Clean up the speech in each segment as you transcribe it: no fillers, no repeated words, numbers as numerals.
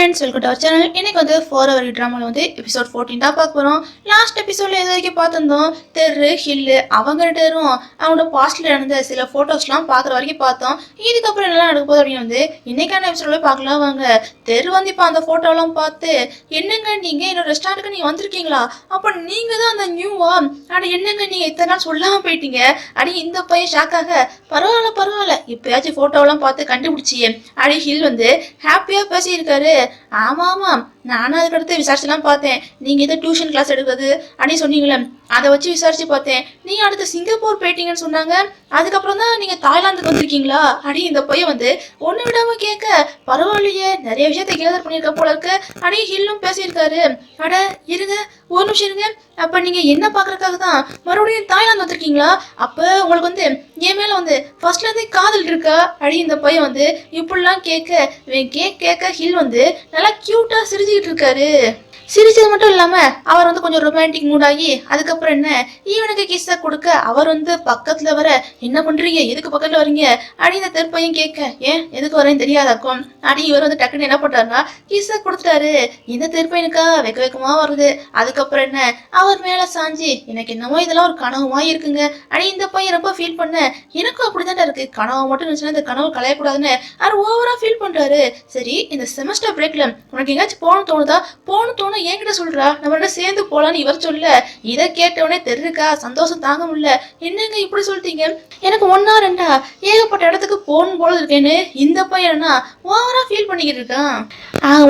Friends, welcome to our channel. இன்னைக்கு வந்து 4 hour ட்ராமாவில் வந்து எபிசோட் 14 தான் பார்க்க போகிறோம். லாஸ்ட் எபிசோடில் எது வரைக்கும் பார்த்துருந்தோம், தெரு ஹில்லு அவங்க ரெண்டு பேரும் அவங்களோட பாஸ்டில் நடந்த சில ஃபோட்டோஸ்லாம் பார்க்குற வரைக்கும் பார்த்தோம். இதுக்கப்புறம் என்னெல்லாம் நடக்க போகுது அப்படின்னு வந்து இன்னைக்கான எபிசோட பார்க்கலாம் வாங்க. தெரு வந்து இப்போ அந்த ஃபோட்டோலாம் பார்த்து, என்னங்க நீங்கள் என்னோட ரெஸ்டாரண்ட்டுக்கு நீங்கள் வந்திருக்கீங்களா, அப்போ நீங்கள் தான் அந்த நியூவா, ஆனால் என்னங்க நீங்கள் இத்தனை நாள் சொல்லாமல் போயிட்டீங்க அப்படி இந்த பையன் ஷாக்காக, பரவாயில்ல இப்போயாச்சும் ஃபோட்டோவெல்லாம் பார்த்து கண்டுபிடிச்சியே அப்படி ஹில் வந்து ஹாப்பியாக பேசியிருக்காரு. ஆமாம், நானும் அதுக்கடுத்து விசாரிச்சுலாம் பார்த்தேன். நீங்கள் எதோ டியூஷன் கிளாஸ் எடுக்கிறது அப்படின்னு சொன்னீங்களே, அதை வச்சு விசாரிச்சு பார்த்தேன். நீங்கள் அடுத்து சிங்கப்பூர் போயிட்டீங்கன்னு சொன்னாங்க. அதுக்கப்புறம் தான் நீங்கள் தாய்லாந்துக்கு வந்திருக்கீங்களா அப்படி இந்த பையன் வந்து ஒன்று விடாமல் கேட்க, பரவாயில்லையே நிறைய விஷயத்தை கேதர் பண்ணியிருக்க போல இருக்கு அப்படி ஹில்லும் பேசியிருக்காரு. அட இருங்க, ஒரு நிமிஷம் இருங்க, அப்போ நீங்கள் என்ன பார்க்குறதுக்காக தான் மறுபடியும் தாய்லாந்து வந்திருக்கீங்களா? அப்போ உங்களுக்கு வந்து என் மேலே வந்து ஃபர்ஸ்ட்லேருந்தே காதல் இருக்கா அப்படி இந்த பையன் வந்து இப்படிலாம் கேட்க ஹில் வந்து நல்லா க்யூட்டாக சிரிச்சுக்கிட்டு இருக்காரு. சிரிச்சது மட்டும் இல்லாமல் அவர் வந்து கொஞ்சம் ரொமான்டிக் மூடாகி, அதுக்கப்புறம் என்ன ஈவனுக்கு கிஸ்ஸை கொடுக்க, அவர் வந்து பக்கத்தில் வர, என்ன பண்ணுறீங்க, எதுக்கு பக்கத்தில் வரீங்க அப்படி இந்த தெருப்பையும் கேட்க, ஏன் எதுக்கு வரேன்னு தெரியாதாக்கும் அப்படி இவர் வந்து டக்குன்னு என்ன பண்ணுறாருன்னா கிஸ்ஸை கொடுத்துட்டாரு. இந்த தெருப்பையனுக்கா வெக்கமாக வருது. அதுக்கப்புறம் என்ன அவர் மேலே சாஞ்சி, எனக்கு என்னமோ இதெல்லாம் ஒரு கனவுமாக இருக்குங்க அப்படி இந்த பையன் ரொம்ப ஃபீல் பண்ண, எனக்கும் அப்படி தானே இருக்குது, கனவு மட்டும் இருந்துச்சுன்னா இந்த கனவு கலையக்கூடாதுன்னு அவர் ஓவராக ஃபீல் பண்ணுறாரு. சரி, இந்த செமஸ்டர் பிரேக்கில் உனக்கு எங்கேயாச்சும் போகணும் தோணுதா? போகணும் என்கிட்ட சொல்றா, நம்ம சேர்ந்து போலான்னு இவர் சொல்ல, இதை கேட்டவனே தெரியுக்கா சந்தோஷம் தாங்க முடியல. என்னங்க இப்படி சொல்லிட்டீங்க, எனக்கு 1 or 2 ஏகப்பட்ட இடத்துக்கு போகணும் போல இருக்கேன்னு இந்த பையனா ஓவரா ஃபீல் பண்ணிக்கிட்டு இருக்கான்.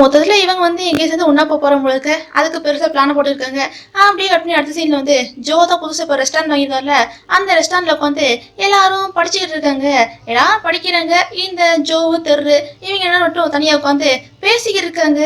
மொத்தத்துல இவங்க வந்து எங்கேயும் சேர்ந்து ஒன்னா போற போல இருக்க, அதுக்கு பெருசா பிளான் போட்டுருக்காங்க. அப்படியே கட் பண்ணி அடுத்த சீன்ல வந்து ஜோ தான் புதுசா இப்போ ரெஸ்டாரண்ட் வாங்கியிருக்காருல, அந்த ரெஸ்டாரண்ட்ல உட்காந்து எல்லாரும் படிச்சுக்கிட்டு இருக்காங்க. எல்லாரும் படிக்கிறாங்க. இந்த ஜோவு தெரு இவங்க என்ன மட்டும் தனியா உட்காந்து பேசிக்கிட்டு இருக்காங்க.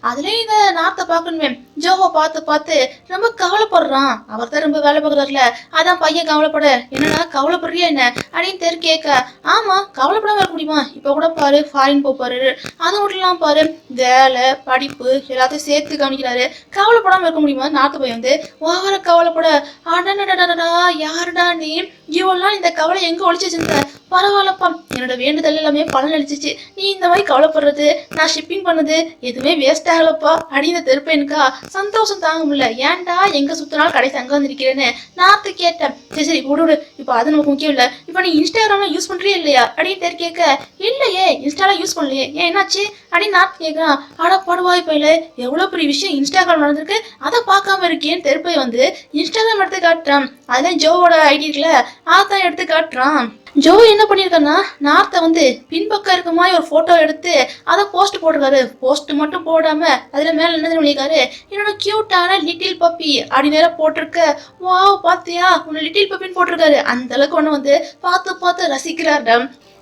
அதுலயும் இந்த நார்த்தை பார்க்கணுமே, ஜோவை பார்த்து ரொம்ப கவலைப்படுறான். அவர் தான் ரொம்ப வேலை பார்க்குறாருல, அதான் பையன் கவலைப்பட, என்னன்னா கவலைப்படுறியா என்ன அப்படின்னு தெரு கேட்க, ஆமா கவலைப்படாம இருக்க முடியுமா, இப்போ கூட பாரு ஃபாரின் போப்பாரு, அது மட்டும் பாரு வேலை படிப்பு எல்லாத்தையும் சேர்த்து கவனிக்கிறாரு, கவலைப்படாம இருக்க முடியுமா? நார்த்து பையன் வந்து ஓவர கவலைப்பட, அடடா யாருடா நீ, இவெல்லாம் இந்த கவலை எங்க ஒழிச்சு வச்சிருந்த, பரவாயில்லப்பா என்னோட வேண்டுதல் எல்லாமே பலன் அளிச்சிச்சு, நீ இந்த மாதிரி கவலைப்படுறது நான் ஷிப்பிங் பண்ணது எதுவுமே வேஸ்ட் ஆகலப்பா அப்படின்னு தெருப்பேனுக்கா சந்தோஷம் தாங்க முடியல. ஏன்டா எங்க சுத்தினாலும் கடைசி அங்க வந்திருக்கிறேன்னு நார்த்து கேட்டேன். சரி விடு, இப்போ அது நமக்கு முக்கியம் இல்லை, இப்போ நீ இன்ஸ்டாகிராம்லாம் யூஸ் பண்றியா இல்லையா அப்படின்னு தெரு கேட்க, இல்லையே இன்ஸ்டாலாம் யூஸ் பண்ணலையே, ஏன் என்னாச்சு அப்படின்னு நார்த்து கேட்கறான். ஆடா படுவாய் பையில, எவ்வளவு பெரிய விஷயம் இன்ஸ்டாகிராம் நடந்திருக்கு, அதை பார்க்காம இருக்கேன்னு தெருப்பை வந்து இன்ஸ்டாகிராம் எடுத்து காட்டுறான். அதுல ஜோவோட ஐடி இருக்குல்ல, அதான் எடுத்து காட்டுறான். ஜோ என்ன பண்ணியிருக்காருன்னா, நார்த்தை வந்து பின்பக்கம் இருக்க மாதிரி ஒரு ஃபோட்டோ எடுத்து அதை போஸ்ட் போட்டிருக்காரு. போஸ்ட் மட்டும் போடாம அதில் மேலே என்ன பண்ணியிருக்காரு, என்னோட க்யூட்டான லிட்டில் பப்பி அப்படி நேரம் போட்டிருக்க, வாவ் பார்த்தியா உன்னை லிட்டில் பப்பின்னு போட்டிருக்காரு. அந்த அளவுக்கு ஒன்று வந்து பார்த்து ரசிக்கிறார்.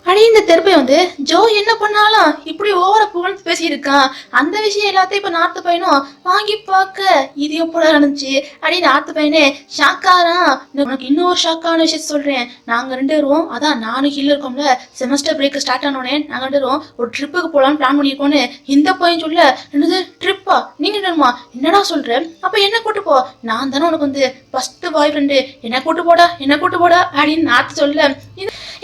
அடி இந்த தெருப்பை வந்து ஜோ என்ன பண்ணாலும் இப்படி ஓவர புகழ்ந்து பேசியிருக்கான். அந்த விஷயம் எல்லாத்தையும் இப்போ நார்த்து பையனும் வாங்கி பார்க்க, இது எப்படா நடந்துச்சு அடி நார்த்து பையனே ஷாக்காரான். உனக்கு இன்னொரு ஷாக்கான விஷயத்த சொல்றேன். நாங்கள் 2 பேரும், அதான் நானும் ஹில் இருக்கோம்ல, செமஸ்டர் பிரேக் ஸ்டார்ட் ஆனோடனே நாங்கள் 2 பேரும் ஒரு ட்ரிப்புக்கு போகலான்னு பிளான் பண்ணியிருக்கோன்னு இந்த பையன் சொல்ல, என்னது ட்ரிப்பா, நீங்க என்னமா என்னடா சொல்ற, அப்போ என்ன கூட்டு போ, நான் தானே உனக்கு வந்து ஃபர்ஸ்ட் பாய் ஃப்ரெண்டு, என்ன கூட்டு போடா அப்படின்னு நார்த்து சொல்ல,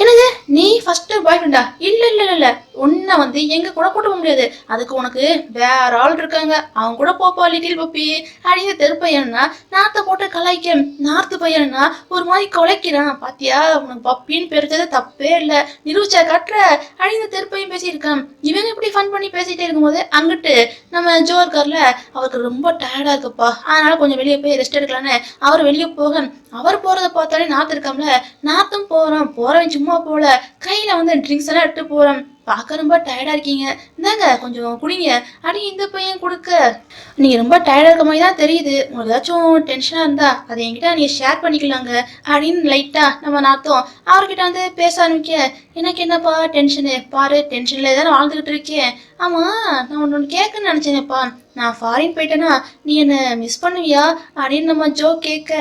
என்னது நீ ஃபர்ஸ்ட் பாய் ஃப்ரெண்டா? இல்ல உன்னை வந்து எங்க கூட கூட்ட போக முடியாது, அதுக்கு உனக்கு வேற ஆள் இருக்காங்க, அவங்க கூட போப்பா லிட்டில் பப்பி அப்படின்னு தெருப்பையன்னா நார்த்தை போட்டு கலாய்க்க, நார்த்து பையன்னா ஒரு மாதிரி குலைக்கிறான். பாத்தியா உனக்கு பப்பின்னு பேருச்சது தப்பே இல்லை, நிரூபிச்சா காட்டுற அப்படின்னு தெருப்பையும் பேசியிருக்கான். இவங்க இப்படி ஃபன் பண்ணி பேசிட்டே இருக்கும்போது அங்கிட்டு நம்ம ஜோ இருக்கார்ல, அவருக்கு ரொம்ப டயர்டா இருக்குப்பா, அதனால கொஞ்சம் வெளியே போய் ரெஸ்ட் எடுக்கலான்னு அவர் வெளியே போக, அவர் போறதை பார்த்தாலே நார்த்து இருக்காமல, நார்த்தும் போறவன் சும்மா போல, கையில வந்து ட்ரிங்க்ஸ் எல்லாம் எடுத்து போறோம். பார்க்க ரொம்ப டயர்டா இருக்கீங்க, இந்தாங்க கொஞ்சம் குடிங்க அப்படி இந்த பையன் கொடுக்க, நீங்க ரொம்ப டயர்டா இருக்க மாதிரி தான் தெரியுது, உங்களுக்கு ஏதாச்சும் டென்ஷனா இருந்தா அதை என்கிட்ட நீங்க ஷேர் பண்ணிக்கலாங்க அப்படின்னு லைட்டா நம்ம நார்த்தம் அவர்கிட்ட வந்து பேச ஆரம்பிக்க, எனக்கு என்னப்பா டென்ஷனு, பாரு டென்ஷன்ல தானே வாழ்ந்துகிட்டு இருக்கேன். ஆமா நான் ஒன்று கேட்கன்னு நினைச்சேனேப்பா, நான் ஃபாரின் போயிட்டேன்னா நீ என்ன மிஸ் பண்ணுவியா அப்படின்னு நம்ம ஜோ கேட்க,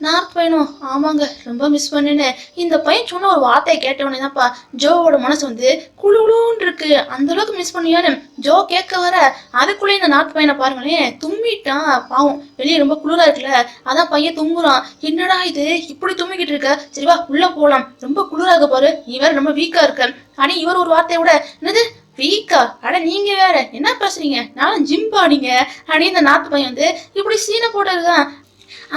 நார்த் பையனும் ஆமாங்க ரொம்ப மிஸ் பண்ணுன்னு இந்த பையன் சொன்ன ஒரு வார்த்தையை கேட்டவனே தான்ப்பா ஜோவோட மனசு வந்து குழுன்னு இருக்கு, அந்த அளவுக்கு மிஸ் பண்ணுவியான்னு ஜோ கேட்க வர, அதுக்குள்ளே இந்த நார்த் பையனை பாருங்களேன் தும்மிட்டான். பாவம் வெளியே ரொம்ப குளிரா இருக்குல்ல, அதான் பையன் தும்புறான். என்னடா இது இப்படி தும்மிக்கிட்டு இருக்க, சரிவா உள்ள போலாம், ரொம்ப குளிராக பாரு, இவர் ரொம்ப வீக்கா இருக்க அப்படின்னு இவர் ஒரு வார்த்தையை விட, என்னது வீக்கா? அட நீங்க வேற என்ன பேசுறீங்க, நானும் ஜிம் பாடிங்க அப்படின்னு இந்த நாத்து பையன் வந்து இப்படி சீனை போட்டுருக்கான்.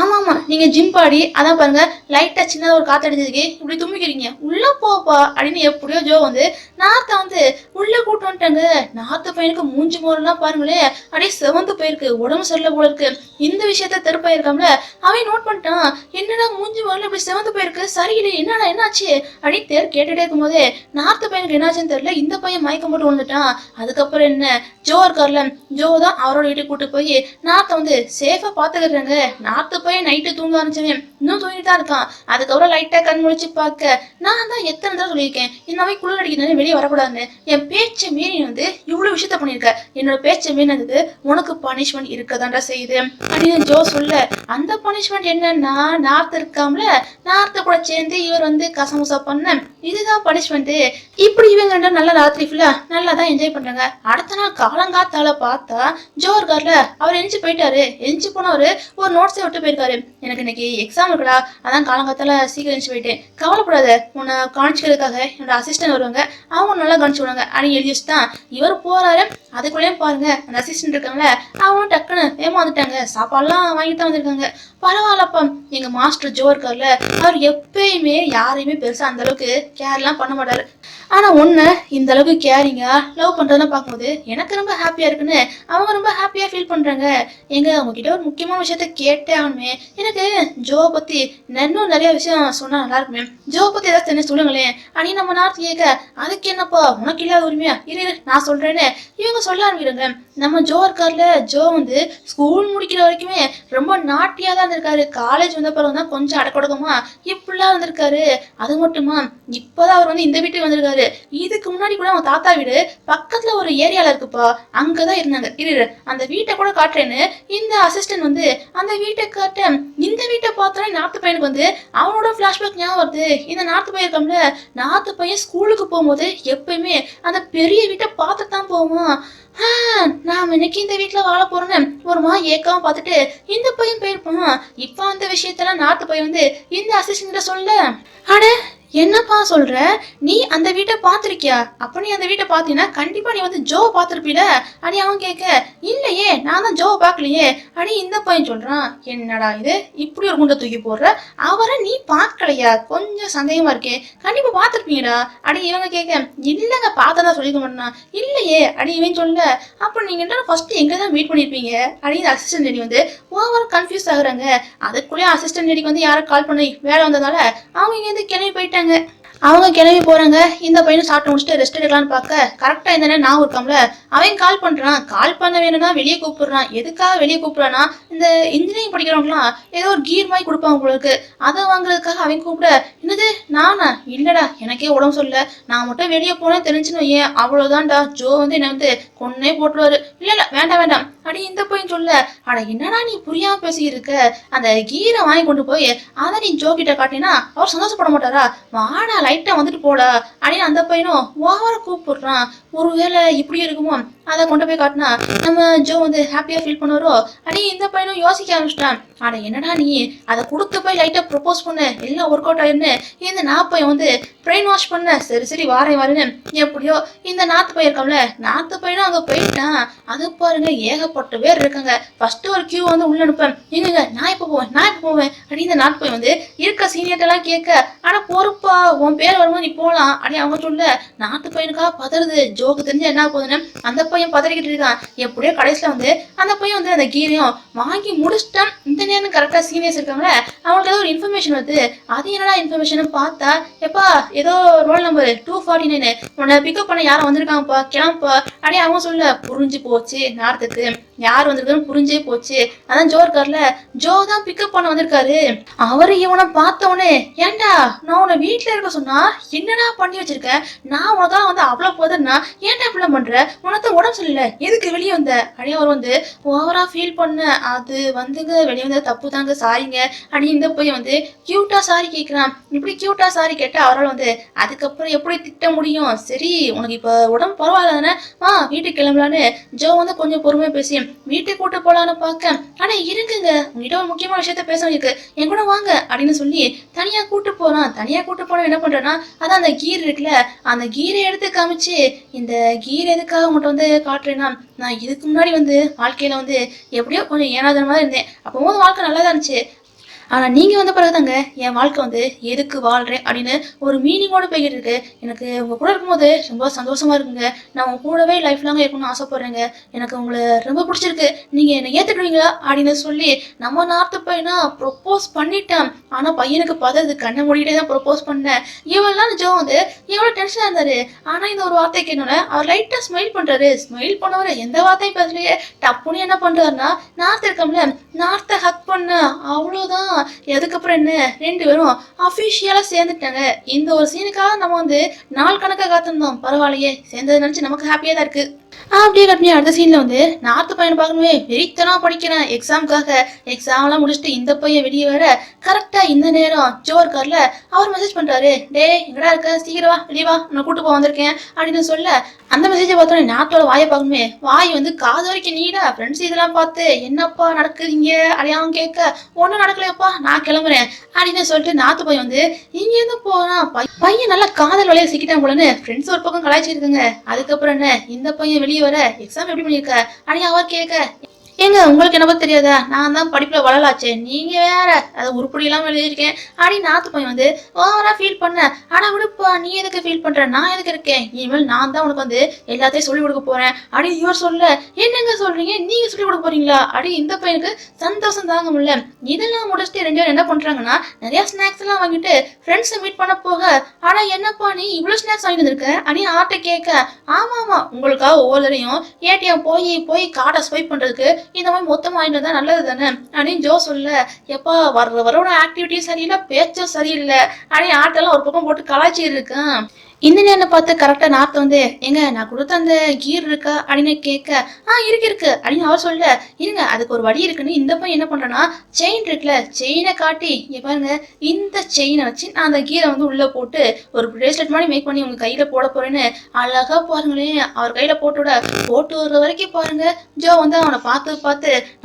ஆமா ஆமா, நீங்க ஜிம் பாடி அதான் பாருங்க லைட்டா சின்னதா ஒரு காத்து அடிச்சதுக்கு இப்படி தும்பிக்கிறீங்க, உள்ள போப்பா அப்படின்னு எப்படியோ ஜோ வந்து நாத்த வந்து உள்ள கூட்டு வந்துட்டாங்க. நாத்து பையனுக்கு மூஞ்சி மோரெல்லாம் பாருங்களேன் அப்படியே செவந்து போயிருக்கு, உடம்பு சரியில்லை போல இருக்கு. இந்த விஷயத்த தெருப்பாயிருக்காமல அவன் நோட் பண்ணிட்டான். என்னடா மூஞ்சி மோரில் இப்படி செவந்து போயிருக்கு, சரியில்லை, என்னடா என்னாச்சு அப்படின்னு தேர் கேட்டுட்டே இருக்கும் போதே நாத்து பையனுக்கு என்னாச்சுன்னு தெரியல, இந்த பையன் மயக்கம் போட்டு விழுந்துட்டான். அதுக்கப்புறம் என்ன, ஜோ இருக்கார்ல, ஜோ தான் அவரோட வீட்டுக்கு கூட்டு போய் நாத்தை வந்து சேஃபா பாத்துக்கிறாங்க. நாத்து பையன் நைட்டு தூங்க ஆரம்பிச்சவன் இன்னும் தூங்கிட்டு தான் இருக்கான். அதுக்கப்புறம் லைட்டா கண் முழிச்சு பார்க்க, நான் தான் எத்தனை தடவை சொல்லியிருக்கேன் இந்த மாதிரி குளிர் அடிக்கிறது வெளியே வரக்கூடாதுன்னு. என் பேச்சை மீறி வந்து இவ்வளவு விஷயத்த பண்ணியிருக்க, என்னோட பேச்சை மீறினதுக்கு உனக்கு பனிஷ்மெண்ட் இருக்கதான்டா செய்யுது அப்படின்னு ஜோ சொல்ல, அந்த பனிஷ்மெண்ட் என்னன்னா நார்த் இருக்காமல, நார்த்த கூட சேர்ந்து இவர் வந்து கசமுசா பண்ண, இதுதான் பனிஷ்மெண்ட். இப்படி இவங்க ரெண்டும் நல்லா ராத்திரி ஃபுல்லா நல்லா தான் என்ஜாய் பண்றாங்க. அடுத்த நாள் காலங்காத்தால பார்த்தா ஜோ இருக்கார்ல, அவர் எரிஞ்சு போயிட்டாரு. எரிஞ்சு போனவரு ஒரு நோட்ஸை விட்டு போயிருக்காரு. எனக்கு இன்னைக்கு எக்ஸாம் இருக்குடா, அதான் காலங்காத்தால சீக்கிரம் எரிஞ்சு போயிட்டேன், கவலைப்படாத, உன்னை கவனிச்சுக்கிறதுக்காக என்னோட அசிஸ்டன்ட் வருவாங்க, அவங்க நல்லா கவனிச்சு விடுவாங்க அப்படின்னு எழுதி வச்சுதான் இவர் போறாரு. அதுக்குள்ளேயும் பாருங்க அந்த அசிஸ்டன்ட் இருக்காங்களே, அவங்க டக்குன்னு ஏமாந்துட்டாங்க, சாப்பாடுலாம் வாங்கிட்டு தான் வந்திருக்காங்க. பரவாயில்லப்பா, எங்க மாஸ்டர் ஜோ இருக்கார்ல, அவர் எப்பயுமே யாரையுமே பெருசா அந்த அளவுக்கு கேர்லாம் பண்ண மாட்டாரு. ஆனா ஒண்ணு, இந்த அளவுக்கு கேரிங்கா லவ் பண்றதெல்லாம் பார்க்கும்போது எனக்கு ரொம்ப ஹாப்பியா இருக்குன்னு அவங்க ரொம்ப ஹாப்பியா ஃபீல் பண்றாங்க. எங்க உங்ககிட்ட ஒரு முக்கியமான விஷயத்த கேட்டே ஆகணுமே, எனக்கு ஜோ பத்தி இன்னும் நிறைய விஷயம் சொன்னா நல்லா இருக்குமே, ஜோ பத்தி ஏதாவது தெரிஞ்சு சொல்லுங்களேன் அப்படின்னு நம்ம நார்த்து கேட்க, அதுக்கு என்னப்பா உனக்கு இல்லாத உரிமையா, இரு நான் சொல்றேன்னு இவங்க சொல்ல ஆரம்பிக்கிறாங்க. நம்ம ஜோ இருக்கார்ல, ஜோ வந்து ஸ்கூல் முடிக்கிற வரைக்குமே ரொம்ப நாட்டியா தான் இருந்திருக்காரு. காலேஜ் வந்த பிறகு தான் கொஞ்சம் அடக்கொடக்கமா இப்படிலாம் இருந்திருக்காரு. அது மட்டுமா இப்பதான் அவர் வந்து இந்த வீட்டுக்கு வந்திருக்காரு. இதுக்கு முன்னாடி கூட அவங்க தாத்தா வீடு பக்கத்துல ஒரு ஏரியால இருக்குப்பா, அங்கதான் இருந்தாங்க. இரு அந்த வீட்டை கூட காட்டுறேன்னு இந்த அசிஸ்டன்ட் வந்து அந்த வீட்டை காட்ட, இந்த வீட்டை பார்த்தோன்னே நார்த்து பையனுக்கு வந்து அவனோட பிளாஷ்பேக் ஞாபகம் வருது. இந்த நார்த்து பையன் இருக்கோம்ல, நார்த்து பையன் ஸ்கூலுக்கு போகும்போது எப்பயுமே அந்த பெரிய வீட்டை பார்த்துட்டு தான் போவான். நான் இன்னைக்கு இந்த வீட்டுல வாழ போறேன்னு ஒரு ஏக்காம பார்த்துட்டு இந்த பையன் போயிருப்பான். இப்ப அந்த விஷயத்தெல்லாம் நார்த்து பையன் வந்து இந்த அசிஸ்டன்ட் சொல்ல, அட என்னப்பா சொல்ற, நீ அந்த வீட்டை பார்த்திருக்கியா? அப்ப நீ அந்த வீட்டை பார்த்தீங்கன்னா கண்டிப்பா நீ வந்து ஜோ பார்த்திருப்பீல அடி அவன் கேட்க, இல்லையே நான் தான் ஜோவை பார்க்கலையே அடி இந்த பையன் சொல்றான். என்னடா இது, இப்படி ஒரு குண்டை தூக்கி போடுற, அவரை நீ பார்க்கலையா? கொஞ்சம் சந்தேகமா இருக்கே, கண்டிப்பா பார்த்திருப்பீங்கடா அடி இவங்க கேட்க, இல்லங்க பார்த்ததான் சொல்லிக்க மாட்டேனா, இல்லையே அடி இவன் சொல்ல, அப்ப நீங்க ஃபர்ஸ்ட் எங்க தான் மீட் பண்ணிருப்பீங்க அப்படின்னு அசிஸ்டன்ட் லேடி வந்து ஓவர் கன்ஃபியூஸ் ஆகுறாங்க. அதுக்குள்ளேயே அசிஸ்டன்ட் லேடிக்கு வந்து யாரை கால் பண்ணி வேலை வந்ததால அவங்க இங்க இருந்து கிளம்பி போயிட்டாங்க. அவங்க கிளம்பி போறாங்க. இந்த பையனும் சாப்பிட்டு முடிச்சுட்டு ரெஸ்ட் எடுக்கலான்னு பார்க்க, கரெக்டா இந்த நேரம் நான் இருக்காமல, அவன் கால் பண்றான். கால் பண்ண வேணும்னா வெளியே கூப்பிடுறான். எதுக்காக வெளியே கூப்பிடுறான்னா, இந்த இன்ஜினியரிங் படிக்கிறவங்களாம் ஏதோ ஒரு கீர் மாதிரி கொடுப்பாங்க உங்களுக்கு, அதை வாங்குறதுக்காக அவன் கூப்பிட, என்னது நானா? இல்லடா எனக்கே உடம்பு சொல்ல, நான் மட்டும் வெளியே போனேன் தெரிஞ்சுன்னு ஏன் அவ்வளவுதான்டா, ஜோ வந்து என்ன வந்து கொன்னே போட்டுருவாரு. இல்ல வேண்டாம் வேண்டாம் அடி இந்த பையன் சொல்ல, அட என்னடா நீ புரியாம பேசியிருக்க, அந்த கீரை வாங்கி கொண்டு போய் அதை நீ ஜோ கிட்ட காட்டினா அவர் சந்தோஷப்பட மாட்டாரா, வாடா லைட்டா வந்துட்டு போடா அப்படின்னு அந்த பையனும் ஓவரா கூப்பிடுறான். ஒருவேளை இப்படி இருக்குமோ, அதை கொண்டு போய் காட்டினா நம்ம ஜோ வந்து ஹாப்பியா ஃபீல் பண்ணுவாரோ அடி இந்த பையனும் யோசிக்க ஆரம்பிச்சிட்டான். ஆனா என்னடா நீ அதை கொடுத்து போய் லைட்டா ப்ரொபோஸ் பண்ண, எல்லாம் ஒர்க் அவுட் ஆயிருன்னு இந்த நாப்பையன் வந்து பிரெயின் வாஷ் பண்ண, சரி சரி வாரேன் வரேன்னு எப்படியோ இந்த நாத்து பையன் இருக்கான்ல, நாத்து பையனும் அங்க போயிட்டான். அது பாருங்க ஏகப்பட்ட பேர் இருக்காங்க. ஃபர்ஸ்ட் ஒரு கியூ வந்து உள்ள அனுப்பேன், எங்க நான் இப்ப போவேன் அப்படின்னு இந்த நாட்டு பையன் வந்து இருக்க சீனியர்ட்ட எல்லாம் கேட்க, ஆனா பொறுப்பா உன் பேர் வரும்போது நீ போலாம் அப்படி அவங்க சொல்ல, நாட்டு பையனுக்கா பதறுது, ஜோக்கு தெரிஞ்சு என்ன போகுதுன்னு அந்த பையன் பதறிக்கிட்டு இருக்கான். எப்படியோ கடைசியில வந்து அந்த பையன் வந்து அந்த கீரையும் வாங்கி முடிச்சிட்டான். இந்த நேரம் கரெக்டா சீனியர்ஸ் இருக்காங்களே, அவங்களுக்கு ஏதோ ஒரு இன்ஃபர்மேஷன் வருது. அது என்னடா இன்ஃபர்மேஷன் பார்த்தா, எப்பா ஏதோ ரோல் நம்பர் 249 உன்னை பிக்கப் பண்ண யாரும் வந்திருக்காங்கப்பா, கிளம்புப்பா அப்படியே அவங்க சொல்ல, புரிஞ்சு போச்சு நார்த்துக்கு யார் வந்திருக்காருன்னு புரிஞ்சே போச்சு. அதான் ஜோ இருக்காருல, ஜோ தான் பிக்கப் பண்ண வந்திருக்காரு. அவரு இவனை பார்த்தவனே, ஏன்டா நான் உன்னை வீட்டுல இருக்க சொன்னா என்னடா பண்ணி வச்சிருக்க, நான் உனதான் வந்து அவ்வளவு போதுன்னா ஏன்டா இப்படி பண்ற, உனக்கு உடம்பு சரியில்லை எதுக்கு வெளியே வந்த அப்படியே அவர் வந்து ஓவரா ஃபீல் பண்ண, அது வந்துங்க வெளியே வந்த தப்பு தாங்க சாரிங்க அப்படின்னு இந்த போய் வந்து கியூட்டா சாரி கேட்கிறான். இப்படி கியூட்டா சாரி கேட்டா அவரால் வந்து அதுக்கப்புறம் எப்படி திட்ட முடியும், சரி உனக்கு இப்ப உடம்பு பரவாயில்ல தானே, வீட்டுக்கு கிளம்பலான்னு ஜோ வந்து கொஞ்சம் பொறுமையா பேசி வீட்டுக்கு கூட்டு போலான்னு பார்க்க, ஆனா இருங்குங்க உங்ககிட்ட ஒரு முக்கியமான விஷயத்த பேச இருக்கு, என் கூட வாங்க அப்படின்னு சொல்லி தனியா கூட்டு போறான். தனியா கூட்டு போன என்ன பண்றேன்னா, அதான் அந்த கீர் இருக்குல்ல, அந்த கீரை எடுத்து காமிச்சு, இந்த கீர் எதுக்காக உங்கள்கிட்ட வந்து காட்டுறேன்னா, நான் இதுக்கு முன்னாடி வந்து வாழ்க்கையில வந்து எப்படியோ கொஞ்சம் ஏனாதனமா இருந்தேன். அப்போது வாழ்க்கை நல்லா தான் இருந்துச்சு. ஆனா நீங்க வந்த பிறகுதாங்க என் வாழ்க்கை வந்து எதுக்கு வாழ்றேன் அப்படின்னு ஒரு மீனிங்கோட போய்கிட்டு இருக்கு. எனக்கு உங்க கூட இருக்கும்போது ரொம்ப சந்தோஷமா இருக்குங்க. நான் உங்க கூடவே லைஃப் லாங் இருக்கணும்னு ஆசைப்படுறேங்க. எனக்கு உங்களை ரொம்ப பிடிச்சிருக்கு, நீங்க என்னை ஏத்துக்குவீங்களா அப்படின்னு சொல்லி நம்ம நார்த்து பையனா ப்ரொப்போஸ் பண்ணிட்டேன். ஆனா பையனுக்கு பார்த்தது கண்ணை மூடிட்டே தான் ப்ரொப்போஸ் பண்ணேன். இவ்வளவு நாள் ஜோ வந்து எவ்வளவு டென்ஷனா இருந்தாரு. ஆனா இந்த ஒரு வார்த்தை கேட்டோன்னே அவர் லைட்டா ஸ்மைல் பண்றாரு. ஸ்மைல் பண்ணவர் எந்த வார்த்தையும் பேசலையே. டப்புன்னு என்ன பண்றாருன்னா, நார்த் இருக்கோம்ல, நார்த்தை ஹக் பண்ண, அவ்வளவுதான். அதுக்கப்புறம் என்ன, ரெண்டு பேரும் அபிஷியலா சேர்ந்துட்டாங்க. இந்த ஒரு சீனுக்காக நம்ம வந்து நாள் கணக்கா காத்திருந்தோம். பரவாயில்லையே, சேர்ந்தது நினைச்சு நமக்கு ஹாப்பியா தான் இருக்கு. அப்படியே கட்டினி அடுத்த சீன்ல வந்து நார்த்து பையனை பார்க்கணுமே வெறித்தனா படிக்கிறேன் எக்ஸாமுக்காக. எக்ஸாம்லாம் முடிச்சுட்டு இந்த பையன் வெளியே வர கரெக்டா இந்த நேரம் ஜோ இருக்கார்ல, அவர் மெசேஜ் பண்றாரு, டே எங்கடா இருக்க, சீக்கிரம் வா, வெளியே வா, நான் கூட்டு போக வந்திருக்கேன் அப்படின்னு சொல்ல, அந்த மெசேஜை பார்த்தோன்னே நாட்டோட வாயை பார்க்கணுமே, வாய் வந்து காது வரைக்கும் நீடா. ஃப்ரெண்ட்ஸ் இதெல்லாம் பார்த்து என்னப்பா நடக்குதுங்க அடையாம கேட்க, ஒன்றும் நடக்கலையப்பா நான் கிளம்புறேன் அப்படின்னு சொல்லிட்டு நாத்து பையன் வந்து இங்கேருந்து போறான். பையன் நல்லா காதல் வலையை சிக்கிட்டான் போலன்னு ஃப்ரெண்ட்ஸ் ஒரு பக்கம் கலாய்ச்சிருக்குங்க. அதுக்கப்புறம் என்ன, இந்த பையன் வெளியே வர எக்ஸாம் எப்படி பண்ணியிருக்க அப்படின்னு அவர் கேட்க, ஏங்க உங்களுக்கு என்ன பத்தி தெரியாதா, நான் தான் படிப்புல வளலாச்சே, நீங்க வேற அதை உருப்படியெல்லாம் எழுதியிருக்கேன் அப்படின்னு நாத்து பையன் வந்து ஓவரா ஃபீல் பண்ண. ஆனா விடுப்பா, நீ எதுக்கு ஃபீல் பண்ற, நான் எதுக்கு இருக்கேன், இனிமேல் நான் தான் உனக்கு வந்து எல்லாத்தையும் சொல்லிக் கொடுக்க போறேன் அப்படின்னு இவர் சொல்ல, என்னங்க சொல்றீங்க, நீங்க சொல்லிக் கொடுக்க போறீங்களா அப்படி இந்த பையனுக்கு சந்தோஷம் தாங்க முடியல. இதெல்லாம் முடிச்சுட்டு ரெண்டு பேரும் என்ன பண்றாங்கன்னா, நிறைய ஸ்நாக்ஸ் எல்லாம் வாங்கிட்டு ஃப்ரெண்ட்ஸை மீட் பண்ண போக, ஆனா என்னப்பா நீ இவ்வளவு ஸ்நாக்ஸ் வாங்கிட்டு இருக்க அப்படின்னு ஆட்ட கேட்க, ஆமா ஆமா உங்களுக்காக ஒவ்வொரு தடையும் ஏடிஎம் போய் போய் கார்டை ஸ்வைப் பண்றதுக்கு இந்த மாதிரி மொத்தம் வாங்கிட்டு வந்தா நல்லது தானே அப்படின்னு ஜோ சொல்ல, எப்பா வரோட ஆக்டிவிட்டியும் சரியில்லை, பேச்சும் சரியில்லை அப்படின்னு ஆட்டெல்லாம் ஒரு பக்கம் போட்டு கலாய்ச்சிட்டு இருக்கேன். இந்த நேரம் பார்த்து கரெக்டா நார்த்து வந்து, எங்க நான் கொடுத்த அந்த கீர் இருக்கா அப்படின்னு கேட்க, இருக்கு அப்படின்னு அவர் சொல்ல, இருங்க அதுக்கு ஒரு வழி இருக்குன்னு இந்த பையன் என்ன பண்றேன்னா, செயின் இருக்குல்ல, செயினை காட்டி, பாருங்க இந்த செயினை வச்சு நான் அந்த கீரை வந்து உள்ள போட்டு ஒரு பிரேஸ்லெட் மாதிரி மேக் பண்ணி உங்க கையில போட போறேன்னு அழகா பாருங்களேன் அவர் கையில போட்டு வர்ற வரைக்கும் பாருங்க. ஜோ வந்து அவனை பார்த்து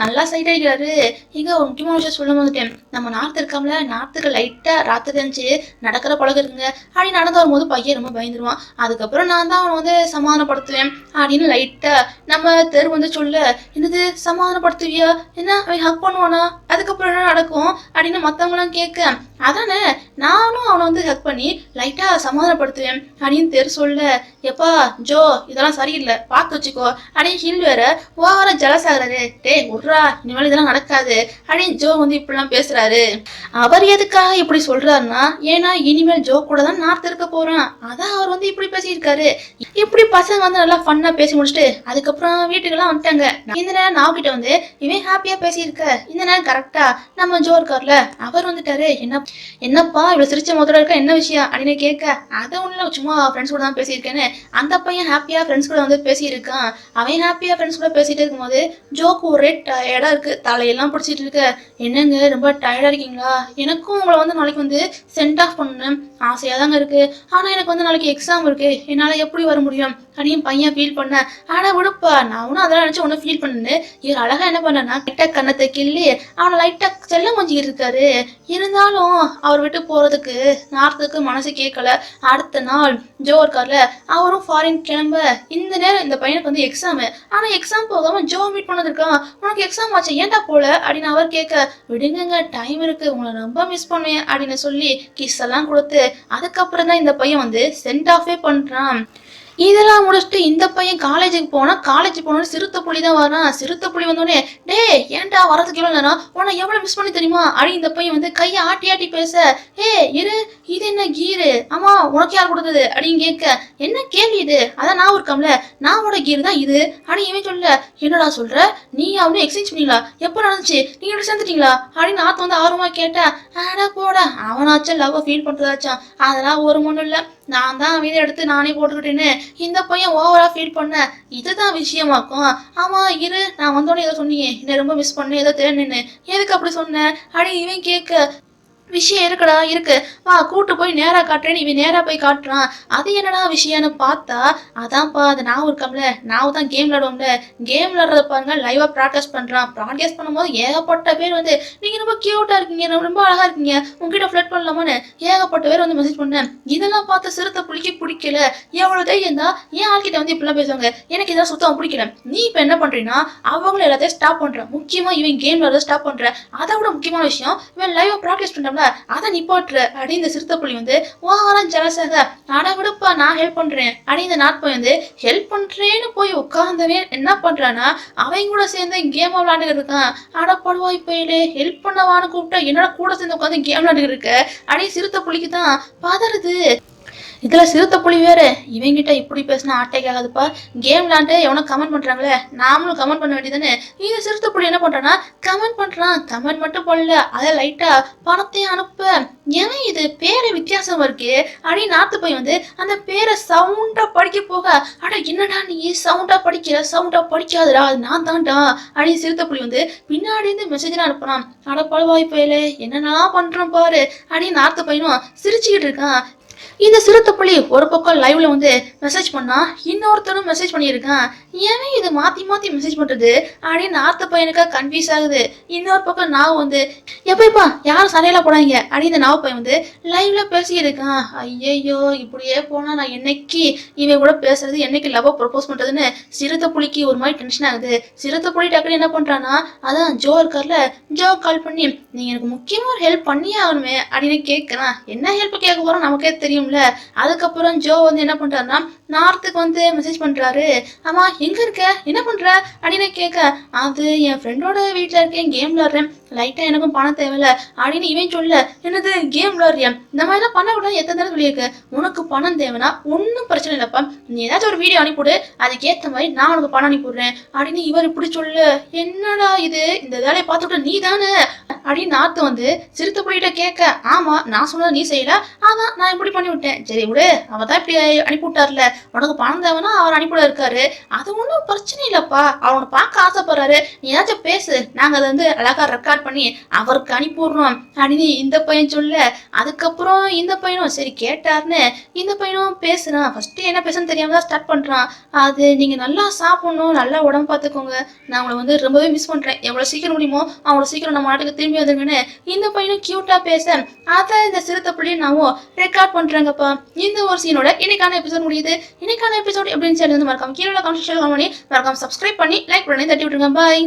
நல்லா சைட் அடிக்கிறாரு. இங்க ஒரு முக்கியமான விஷயம் சொல்ல வந்துட்டேன், நம்ம நார்த்து இருக்காமல, நார்த்துக்கு லைட்டா ராத்திரி தெரிஞ்சு நடக்கிற பழகம் இருக்குங்க. அப்படி நடந்து வரும்போது பையன் ரொம்ப பயந்துருவான். அதுக்கப்புறம் நான் தான் அவனை வந்து சமாதானப்படுத்துவேன் அப்படின்னு லைட்டா நம்ம தெரு வந்து சொல்ல, என்னது சமாதானப்படுத்துவியா, என்ன அவன் ஹக் பண்ணுவானா, அதுக்கப்புறம் என்ன நடக்கும் அப்படின்னு மத்தவங்களாம் கேட்க, அதானே நானும் அவனை வந்து ஹக் பண்ணி லைட்டா சமாதானப்படுத்துவேன் அப்படின்னு தெரு சொல்ல, எப்பா ஜோ இதெல்லாம் சரியில்லை பார்த்து வச்சுக்கோ அப்படின்னு ஹில் வேற ஓவரா ஜலஸ் ஆகுறாரு. டே உட்ரா, இனிமேல் இதெல்லாம் நடக்காது அப்படின்னு ஜோ வந்து இப்படிலாம் பேசுறாரு. அவர் எதுக்காக இப்படி சொல்றாருன்னா, ஏன்னா இனிமேல் ஜோ கூட தான் நார்த்து இருக்க போறான், அதான் அவர் வந்து இப்படி பேசியிருக்காரு. இப்படி பசங்க வந்து நல்லா ஃபன்னா பேசி முடிச்சுட்டு அதுக்கப்புறம் வீட்டுக்கெல்லாம் வந்துட்டாங்க. இந்த நேரம் நாவ்கிட்ட வந்து இவன் ஹாப்பியா பேசியிருக்க, இந்த நேரம் கரெக்டா நம்ம ஜோ இருக்கார்ல, அவர் வந்துட்டாரு. என்னப்பா இவ்வளவு சிரிச்ச முதல்ல இருக்க, என்ன விஷயம் அப்படின்னு கேட்க, அதை ஒண்ணுல சும்மா ஃப்ரெண்ட்ஸ் கூட தான் பேசியிருக்கேன்னு அந்த பையன் ஹாப்பியா ஃப்ரெண்ட்ஸ் கூட வந்து பேசியிருக்கான். அவன் ஹாப்பியா ஃப்ரெண்ட்ஸ் கூட பேசிட்டு இருக்கும்போது ஜோக்கு ஒரே டயர்டா இருக்கு, தலையெல்லாம் பிடிச்சிட்டு இருக்க, என்னங்க ரொம்ப டயர்டா இருக்கீங்களா, எனக்கும் உங்களை வந்து நாளைக்கு வந்து சென்ட் ஆஃப் பண்ணணும் ஆசையா தாங்க இருக்கு, ஆனா எனக்கு வந்து நாளைக்கு எக்ஸாம் இருக்கு, என்னால எப்படி வர முடியும் அப்படின்னு பையன் ஃபீல் பண்ண. ஆனா விடுப்பா, நான் ஒன்னும் அதெல்லாம் நினைச்சு ஒன்னும் ஃபீல் பண்ணு. இவர் அழகா என்ன பண்ணா, கிட்ட கண்ணத்தை கிள்ளி அவனை லைட்டா செல்லம் கொஞ்சிக்கிட்டு இருக்காரு. இருந்தாலும் அவர் விட்டு போறதுக்கு நார்த்துக்கு மனசு கேட்கல. அடுத்த நாள் ஜோ இருக்கார்ல, அவரும் ஃபாரின் கிளம்ப, இந்த நேரம் இந்த பையனுக்கு வந்து எக்ஸாமு, ஆனா எக்ஸாம் போகாம ஜோ மீட் பண்ணது இருக்கான். உனக்கு எக்ஸாம் ஆச்சு ஏன்டா போல அப்படின்னு அவர் கேட்க, விடுங்க டைம் இருக்கு, உங்களை ரொம்ப மிஸ் பண்ணுவேன் அப்படின்னு சொல்லி கிஸ் எல்லாம் கொடுத்து அதுக்கப்புறம் தான் இந்த பையன் வந்து சென்ட் ஆஃபே பண்றான். இதெல்லாம் முடிச்சுட்டு இந்த பையன் காலேஜுக்கு போனா, காலேஜ் போனோன்னு சிறுத்தை புலி தான் வரான். சிறுத்தை புலி வந்தோடனே, டே ஏன்டா வரதுக்கு எவ்வளவு நேரம், உன்னை எவ்வளவு மிஸ் பண்ணி தெரியுமா அப்படின்னு இந்த பையன் வந்து கையை ஆட்டி பேச, இரு இது என்ன கீரு, ஆமா உனக்கு யார் கொடுத்தது அப்படின்னு கேட்க, என்ன கேள்வி இது, அதான் நான் இருக்கம்ல, நான் உட கீர் தான் இது அப்படின்னு இவன் சொல்ல, என்னடா சொல்ற, நீ அவனு எக்ஸ்சேஞ்ச் பண்ணீங்களா, எப்போ நடந்துச்சு, நீங்க எப்படி சேர்ந்துட்டீங்களா அப்படின்னு நாத்து வந்து ஆர்வமா கேட்டா, ஆடா போட அவனாச்சும் லவ் ஃபீல் பண்றதாச்சும் அதெல்லாம் ஒரு ஒன்றும் இல்லை, நான் தான் வீடு எடுத்து நானே போட்டுக்கிட்டேன்னு இந்த பையன் ஓவரா ஃபீல் பண்ண. இதுதான் விஷயமாக்கும். ஆமா இரு, நான் வந்தோடனே ஏதோ சொன்னீங்க, என்ன ரொம்ப மிஸ் பண்ணேன் ஏதோ தேடினேன்னு, எதுக்கு அப்படி சொன்னேன் அப்படின்னு இவன் கேட்க, விஷயம் இருக்குடா இருக்கு, வா கூட்டு போய் நேரா காட்டுறேன்னு இவன் நேரா போய் காட்டுறான். அது என்னடா விஷயம்னு பார்த்தா, அதான்ப்பா அது நான் இருக்காம்ல, நான் தான் கேம் விளையாடுவோம்ல, கேம் விளையாடுறத பாருங்க லைவா ப்ராட்காஸ்ட் பண்றான். ப்ராட்காஸ்ட் பண்ணும்போது ஏகப்பட்ட பேர் வந்து நீங்க ரொம்ப கியூட்டா இருக்கீங்க, ரொம்ப அழகா இருக்கீங்க, உங்ககிட்ட ஃபிளட் பண்ணலாமான்னு ஏகப்பட்ட பேர் வந்து மெசேஜ் பண்ணேன். இதெல்லாம் பார்த்து சிறுத்தை புலிக்கு பிடிக்கல. எவ்வளவு தைரியம் தான் என் ஆள்கிட்ட வந்து இப்படிலாம் பேசுவாங்க, எனக்கு இதெல்லாம் சுத்தம் பிடிக்கல. நீ இப்ப என்ன பண்றீங்கன்னா அவங்களும் எல்லாத்தையும் ஸ்டாப் பண்ற, முக்கியமா இவன் கேம் விளையாட ஸ்டாப் பண்ற. அதை விட முக்கியமான விஷயம், இவன் லைவா ப்ராக்டிஸ் பண்றான் அதை நிப்பாட்டுற அடி. இந்த சிறுத்தை புலி வந்து வாரம் ஜலசாக அட விடுப்பா நான் ஹெல்ப் பண்றேன் அடி. இந்த நாட்பை வந்து ஹெல்ப் பண்றேன்னு போய் உட்கார்ந்தவன் என்ன பண்றான்னா அவன் கூட சேர்ந்து கேம் விளையாண்டு இருக்கான். அட படுவாய் போயிலே, ஹெல்ப் பண்ணவான்னு கூப்பிட்டா என்னோட கூட சேர்ந்து உட்காந்து கேம் விளையாண்டு இருக்க அடி. சிறுத்தை புலிக்கு தான் பதறுது. இதுல சிறுத்தை புலி வேற இவங்கிட்ட இப்படி பேசினா ஆட்டே ஆகாதுப்பா. கேம் விளாண்டு எவனோ கமெண்ட் பண்றாங்களே, நாமளும் கமெண்ட் பண்ண வேண்டியதானே. இந்த சிறுத்தை புலி என்ன பண்றான்னா கமெண்ட் பண்றான். கமெண்ட் மட்டும் போடல, அதை லைட்டா பணத்தையும் அனுப்ப. ஏன்னா இது பேரை வித்தியாசமா இருக்கு அடி. நாத்து போய் வந்து அந்த பேரை சவுண்டா படிக்க போக, அட என்னடா நீ சவுண்டா படிக்கிற, சவுண்டா படிக்காதடா அது நான் தான்டா அடி. சிறுத்தை புலி வந்து பின்னாடி இருந்து மெசேஜ் அனுப்புறான். அட பழவாய் போயில என்னென்னலாம் பண்றான் பாரு அடி. நாத்து பையனும் சிரிச்சுக்கிட்டு இருக்கான். இந்த சிறுத்தை புலி ஒரு பக்கம் லைவ்ல வந்து மெசேஜ் பண்ணா, இன்னொருத்தரும் மெசேஜ் பண்ணியிருக்கான். ஏன் இது மாத்தி மாத்தி மெசேஜ் பண்றது அப்படின்னு நாத்து பையனுக்கா கன்ஃபியூஸ் ஆகுது. இன்னொரு பக்கம் நான் வந்து எப்பப்பா யாரும் சண்டையில போடாங்க அப்படின்னு இந்த நாவ பையன் வந்து லைவ்ல பேசியிருக்கான். ஐயையோ இப்படியே போனா நான் என்னைக்கு இவன் கூட பேசுறது, என்னைக்கு லவ் ப்ரப்போஸ் பண்றதுன்னு சிறுத்தை புலிக்கு ஒரு மாதிரி டென்ஷன் ஆகுது. சிறுத்தை புலி டக்குனு என்ன பண்றான்னா, அதான் ஜோ இருக்கார்ல, ஜோ கால் பண்ணி நீங்க எனக்கு முக்கியமா ஒரு ஹெல்ப் பண்ணியே ஆகணுமே அப்படின்னு கேட்கறான். என்ன ஹெல்ப் கேட்க போறோம் நமக்கே தெரியும்ல. அதுக்கப்புறம் ஜோ வந்து என்ன பண்றாருன்னா நார்த்துக்கு வந்து மெசேஜ் பண்றாரு. ஆமா எங்க இருக்க, என்ன பண்ற அப்படின்னு கேட்க, அது என் ஃப்ரெண்டோட வீட்டுல இருக்கேன், கேம் விளாடுறேன், லைட்டா எனக்கும் பணம் தேவையில்ல அப்படின்னு இவன் சொல்ல. என்னது கேம் விளாடுறியா, இந்த மாதிரிலாம் பண்ணக்கூடாது எத்தனை தடவை சொல்லியிருக்க. உனக்கு பணம் தேவைன்னா ஒன்றும் பிரச்சனை இல்லப்பா, நீ ஏதாச்சும் ஒரு வீடியோ அனுப்பிவிடு, அதுக்கேற்ற மாதிரி நான் உனக்கு பணம் அனுப்பிவிடுறேன் அப்படின்னு இவர் இப்படி சொல்ல. என்னடா இது, இந்த வேலையை பார்த்துட்டு நீ தானே அப்படின்னு நாத்து வந்து சிறுத்தை புலிகிட்ட கேட்க, ஆமா நான் சொன்னதை நீ செய்யல, அதான் நான் இப்படி பண்ணி விட்டேன். சரி விடு, அவர் தான் இப்படி அனுப்பிவிட்டார்ல, உனக்கு பணம் தேவைன்னா அவர் அனுப்பிவிட இருக்காரு, அது ஒன்றும் பிரச்சனை இல்லப்பா, அவனை பார்க்க ஆசைப்படுறாரு, நீ ஏதாச்சும் பேசு, நாங்க அதை வந்து அழகா ரெக்கார்ட் பண்ணி அவருக்கு அனுப்பிவிடுறோம் அப்படின்னு இந்த பையன் சொல்ல. அதுக்கப்புறம் இந்த பையனும் சரி கேட்டார்னு இந்த பையனும் பேசுறான். ஃபர்ஸ்ட் என்ன பேசுன்னு தெரியாம தான் ஸ்டார்ட் பண்றான். அது நீங்க நல்லா சாப்பிடணும், நல்லா உடம்பு பார்த்துக்கோங்க, நான் உங்களை வந்து ரொம்பவே மிஸ் பண்றேன், எவ்வளவு சீக்கிரம் முடியுமோ அவ்வளோ சீக்கிரம் நம்ம நாட்டுக்கு திரும்பி வந்துருங்கன்னு இந்த பையனும் கியூட்டா பேச, அதை இந்த சிறுத்தை புள்ளி நாமும் ரெக்கார்ட் பண்றாங்கப்பா. இந்த ஒரு சீனோட இன்னைக்கான எபிசோட் முடியுது. இன்னைக்கான எபிசோட் எப்படின்னு சொல்லி மறக்காம கீழே கமெண்ட் பண்ணி மறக்காம சப்ஸ்கிரைப் பண்ணி லைக் பண்ணி தட்டி விட்டுருங்க. பாய்.